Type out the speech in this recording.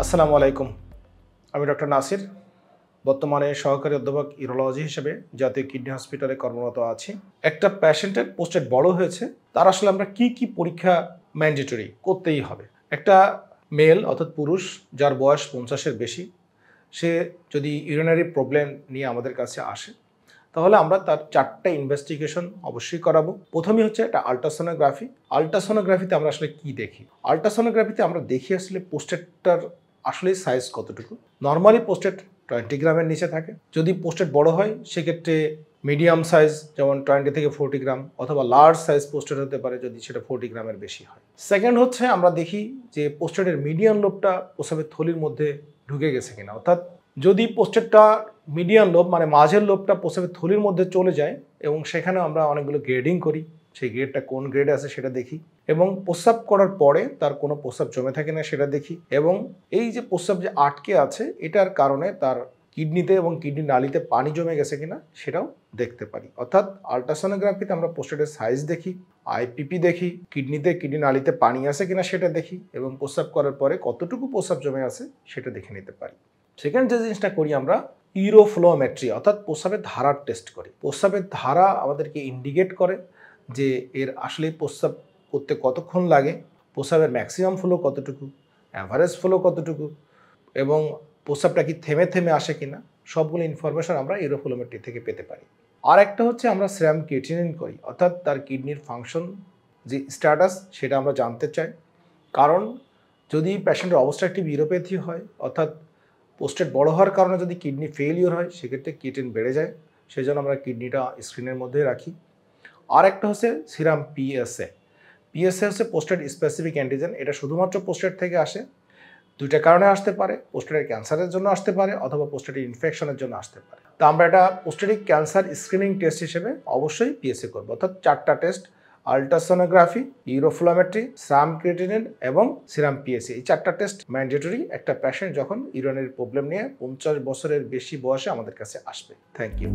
আসসালামু আলাইকুম। আমি ডক্টর নাসির, বর্তমানে সহকারী অধ্যাপক ইউরোলজি হিসেবে জাতীয় কিডনি হসপিটালে কর্মরত আছি। একটা পেশেন্টের প্রোস্টেট বড় হয়েছে, তার আসলে আমরা কি পরীক্ষা ম্যান্ডেটরি করতেই হবে। একটা মেল অর্থাৎ পুরুষ যার বয়স 50-এর বেশি, সে যদি ইউরিনারি প্রবলেম নিয়ে আমাদের কাছে আসে, তাহলে আমরা তার 4টা ইনভেস্টিগেশন অবশ্যই করাবো। প্রথমেই হচ্ছে একটা আল্ট্রাসোনোগ্রাফি। আল্ট্রাসোনোগ্রাফিতে আমরা আসলে কি দেখি? আল্ট্রাসোনোগ্রাফিতে আমরা দেখি আসলে প্রোস্টেটটার আসলে সাইজ কতটুকু। নর্মালি প্রোস্টেট 20 গ্রামের নিচে থাকে। যদি প্রোস্টেট বড় হয় সেক্ষেত্রে মিডিয়াম সাইজ যেমন 20 থেকে 40 গ্রাম, অথবা লার্জ সাইজ প্রোস্টেট হতে পারে যদি সেটা 40 গ্রামের বেশি হয়। সেকেন্ড হচ্ছে আমরা দেখি যে প্রোস্টেটের মিডিয়ান লোবটা প্রস্রাবের থলির মধ্যে ঢুকে গেছে কিনা, অর্থাৎ যদি প্রোস্টেটটা মিডিয়ান লোব মানে মাঝের লোবটা প্রস্রাবের থলির মধ্যে চলে যায় এবং সেখানে আমরা অনেকগুলো গ্রেডিং করি, সেই গ্রেডটা কোন গ্রেডে আছে সেটা দেখি, এবং প্রস্রাব করার পরে তার কোনো প্রস্রাব জমে থাকে না সেটা দেখি, এবং এই যে প্রস্রাব যে আটকে আছে এটার কারণে তার কিডনিতে এবং কিডনি নালীতে পানি জমে গেছে কিনা সেটাও দেখতে পারি। অর্থাৎ আল্ট্রাসোনোগ্রাফিতে আমরা প্রোস্টেটের সাইজ দেখি, আইপিপি দেখি, কিডনিতে কিডনি নালীতে পানি আছে কিনা সেটা দেখি, এবং প্রস্রাব করার পরে কতটুকু প্রস্রাব জমে আছে সেটা দেখে নিতে পারি। সেকেন্ড যে জিনিসটা করি আমরা ইউরোফ্লোমেট্রি, অর্থাৎ প্রস্রাবের ধারার টেস্ট করি। প্রস্রাবের ধারা আমাদেরকে ইন্ডিকেট করে যে এর আসলে প্রস্রাব করতে কতক্ষণ লাগে, প্রস্রাবের ম্যাক্সিমাম ফ্লো কতটুকু, অ্যাভারেজ ফ্লো কতটুকু, এবং প্রস্রাবটা কি থেমে থেমে আসে কিনা, সবগুলো ইনফরমেশন আমরা ইউরোফ্লোমেট্রি থেকে পেতে পারি। আর একটা হচ্ছে আমরা সেরাম ক্রিয়েটিনিন করি, অর্থাৎ তার কিডনির ফাংশন যে স্ট্যাটাস সেটা আমরা জানতে চাই। কারণ যদি পেশেন্টের অবস্ট্রাকটিভ ইউরোপ্যাথি হয়, অর্থাৎ প্রোস্টেট বড় হওয়ার কারণে যদি কিডনি ফেলিওর হয় সেক্ষেত্রে ক্রিয়েটিন বেড়ে যায়, সেই জন্য আমরা কিডনিটা স্ক্রিনের মধ্যে রাখি। আর একটা হচ্ছে সিরাম পিএসএ। পিএসএ হচ্ছে প্রোস্টেট স্পেসিফিক অ্যান্টিজেন। এটা শুধুমাত্র প্রোস্টেট থেকে আসে, দুইটা কারণে আসতে পারে। প্রোস্টেটের ক্যান্সারের জন্য আসতে পারে, অথবা প্রোস্টেটের ইনফেকশনের জন্য আসতে পারে। তো আমরা এটা প্রোস্টেটিক ক্যান্সার স্ক্রিনিং টেস্ট হিসেবে অবশ্যই পিএসএ করবো, অর্থাৎ 4টা test: ultrasonography, uroflowmetry, serum creatinine এবং সিরাম পিএসএ। এই 4টা টেস্ট ম্যান্ডেটরি একটা পেশেন্ট যখন ইউরিনারি প্রবলেম নিয়ে 50 বছরের বেশি বয়সে আমাদের কাছে আসবে। Thank you.